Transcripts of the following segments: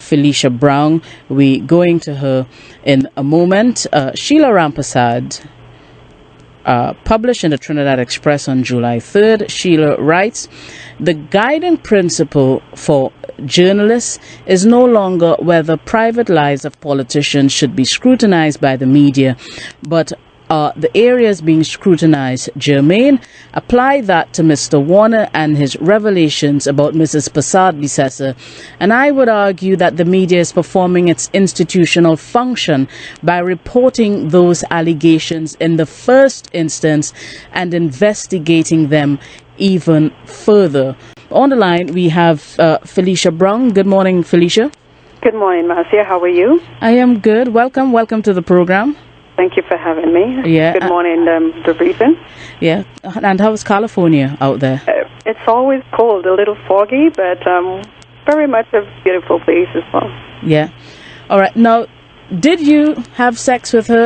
Felicia Browne. We're going to her in a moment. Sheila Rampersad, published in the Trinidad Express on July 3rd, Sheila writes, "The guiding principle for journalists is no longer whether private lives of politicians should be scrutinized by the media, but the areas being scrutinized germane. Apply that to Mr. Warner and his revelations about Mrs. Persad-Bissessar, and I would argue that the media is performing its institutional function by reporting those allegations in the first instance and investigating them even further." On the line, we have Felicia Browne. Good morning, Felicia. Good morning, Marcia. How are you? I am good. Welcome to the program. Thank you for having me. Yeah. Good morning, the region. Yeah. And how is California out there? It's always cold, a little foggy, but very much a beautiful place as well. Yeah. All right. Now, did you have sex with her?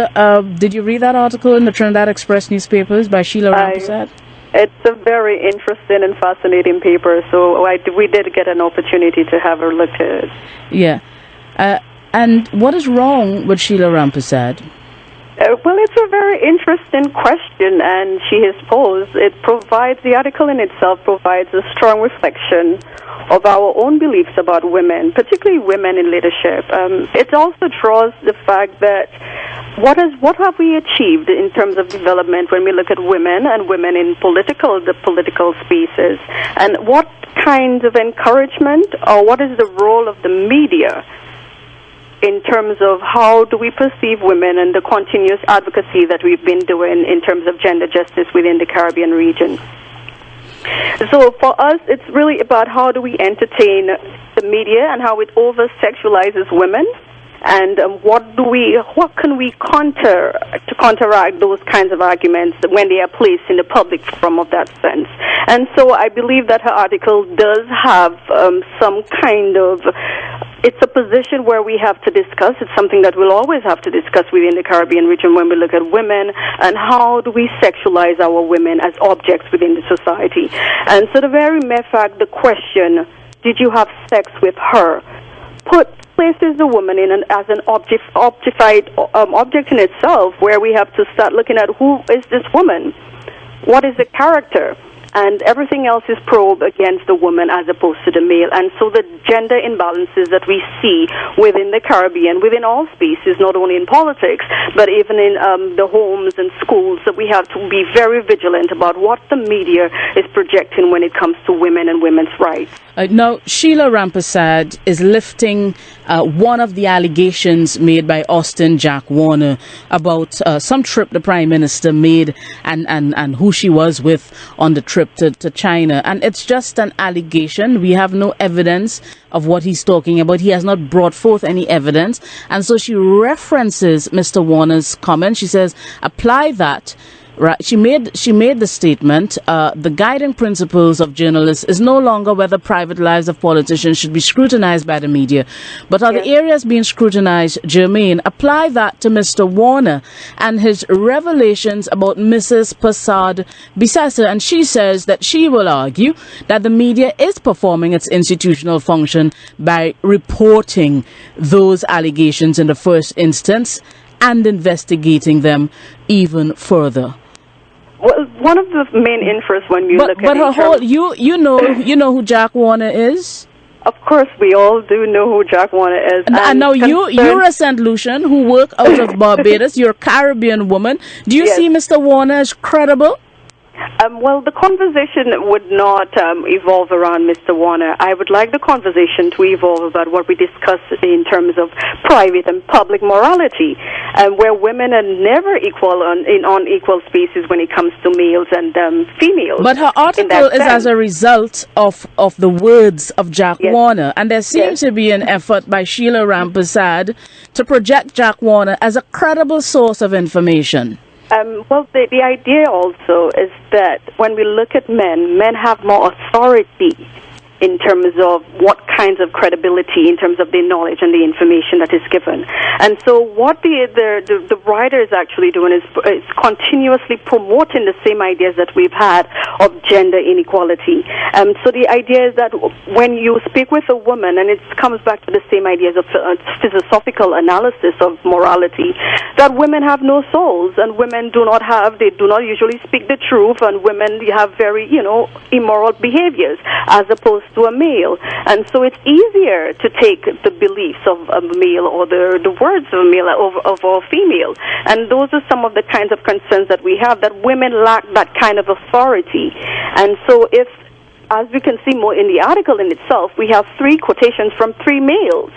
Did you read that article in the Trinidad Express newspapers by Sheila Rampersad? It's a very interesting and fascinating paper, so we did get an opportunity to have a look at it. Yeah. And what is wrong with Sheila Rampersad? Well, it's a very interesting question, and she has posed. The article in itself provides a strong reflection of our own beliefs about women, particularly women in leadership. It also draws the fact that what have we achieved in terms of development when we look at women and women in the political spaces, and what kind of encouragement or what is the role of the media in terms of how do we perceive women and the continuous advocacy that we've been doing in terms of gender justice within the Caribbean region. So for us, it's really about how do we entertain the media and how it over-sexualizes women, and what can we counteract those kinds of arguments when they are placed in the public forum of that sense. And so I believe that her article does have some kind of, it's a position where we have to discuss. It's something that we'll always have to discuss within the Caribbean region when we look at women and how do we sexualize our women as objects within the society. And so the very mere fact, the question, did you have sex with her, places the woman as an objectified object in itself, where we have to start looking at who is this woman, what is the character, and everything else is probed against the woman as opposed to the male. And so the gender imbalances that we see within the Caribbean, within all spaces, not only in politics, but even in the homes and schools, that we have to be very vigilant about what the media is projecting when it comes to women and women's rights. Now, Sheila Rampersad is lifting one of the allegations made by Austin Jack Warner about some trip the Prime Minister made and who she was with on the trip to China. And it's just an allegation. We have no evidence of what he's talking about. He has not brought forth any evidence. And so she references Mr. Warner's comment. She says, apply that. Right. She made the statement, the guiding principles of journalists is no longer whether private lives of politicians should be scrutinized by the media, but are the areas being scrutinized germane. Apply that to Mr. Warner and his revelations about Mrs. Persad-Bissessar. And she says that she will argue that the media is performing its institutional function by reporting those allegations in the first instance and investigating them even further. Well, one of the main interests when you look at her whole, you know who Jack Warner is. Of course, we all do know who Jack Warner is. And now you're a St. Lucian who work out of Barbados. You're a Caribbean woman. Do you see Mr. Warner as credible? Well, the conversation would not evolve around Mr. Warner. I would like the conversation to evolve about what we discussed in terms of private and public morality, where women are never equal on equal spaces when it comes to males and females. But her article is as a result of the words of Jack Warner, and there seems to be an effort by Sheila Rampersad to project Jack Warner as a credible source of information. Well, the idea also is that when we look at men have more authority in terms of what kinds of credibility, in terms of the knowledge and the information that is given. And so what the writer is actually doing is continuously promoting the same ideas that we've had of gender inequality. So the idea is that when you speak with a woman, and it comes back to the same ideas of philosophical analysis of morality, that women have no souls, and women do not usually speak the truth, and women have very, immoral behaviors, as opposed to a male. And so it's easier to take the beliefs of a male or the words of a male of a female. And those are some of the kinds of concerns that we have, that women lack that kind of authority. And so if, as we can see more in the article in itself, we have 3 quotations from 3 males.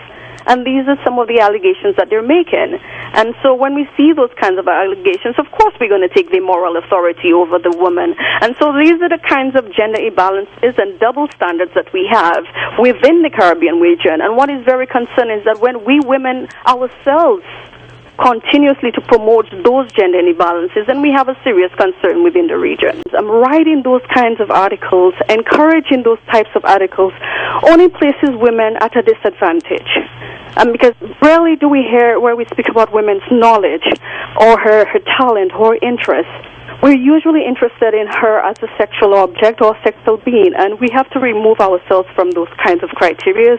And these are some of the allegations that they're making. And so when we see those kinds of allegations, of course we're going to take the moral authority over the woman. And so these are the kinds of gender imbalances and double standards that we have within the Caribbean region. And what is very concerning is that when we women ourselves continuously to promote those gender imbalances, and we have a serious concern within the region. I'm writing those kinds of articles, encouraging those types of articles, only places women at a disadvantage. Because rarely do we hear where we speak about women's knowledge or her talent or interest. We're usually interested in her as a sexual object or sexual being, and we have to remove ourselves from those kinds of criteria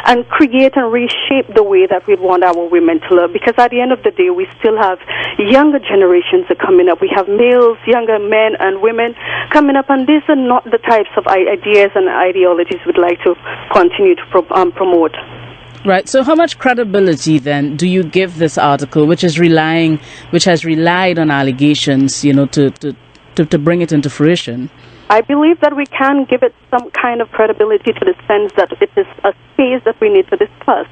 and create and reshape the way that we want our women to live. Because at the end of the day, we still have younger generations that are coming up. We have males, younger men and women coming up, and these are not the types of ideas and ideologies we'd like to continue to promote. Right. So how much credibility then do you give this article, which has relied on allegations, to bring it into fruition? I believe that we can give it some kind of credibility to the sense that it is a space that we need to discuss.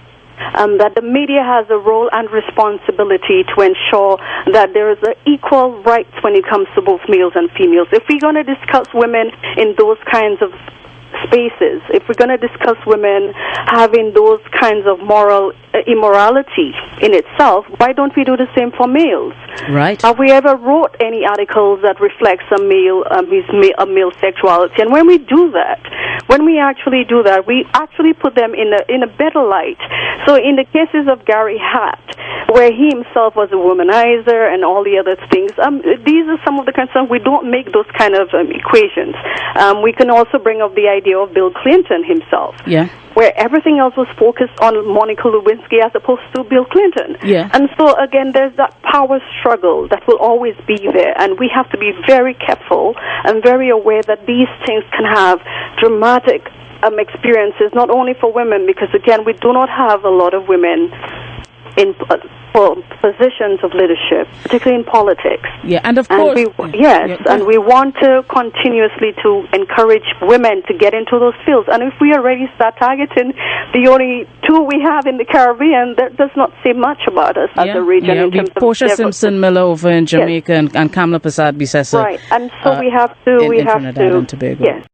That the media has a role and responsibility to ensure that there is equal rights when it comes to both males and females. If we're going to discuss women in those kinds of spaces, if we're going to discuss women having those kinds of moral immorality in itself, why don't we do the same for males? Right. Have we ever wrote any articles that reflects a male sexuality? And when we actually do that, we actually put them in a better light. So in the cases of Gary Hart, where he himself was a womanizer and all the other things, these are some of the concerns. We don't make those kind of equations. We can also bring up the idea of Bill Clinton himself. Yeah. Where everything else was focused on Monica Lewinsky as opposed to Bill Clinton. Yeah. And so, again, there's that power struggle that will always be there, and we have to be very careful and very aware that these things can have dramatic experiences, not only for women, because, again, we do not have a lot of women in positions of leadership, particularly in politics. Yeah, and of course... And we want to continuously to encourage women to get into those fields. And if we already start targeting the only 2 we have in the Caribbean, that does not say much about us as a region. Yeah, we Portia Simpson-Miller over in Jamaica and Kamala Persad Bissessa. Right, and so we have to... in Trinidad and Tobago. Yes.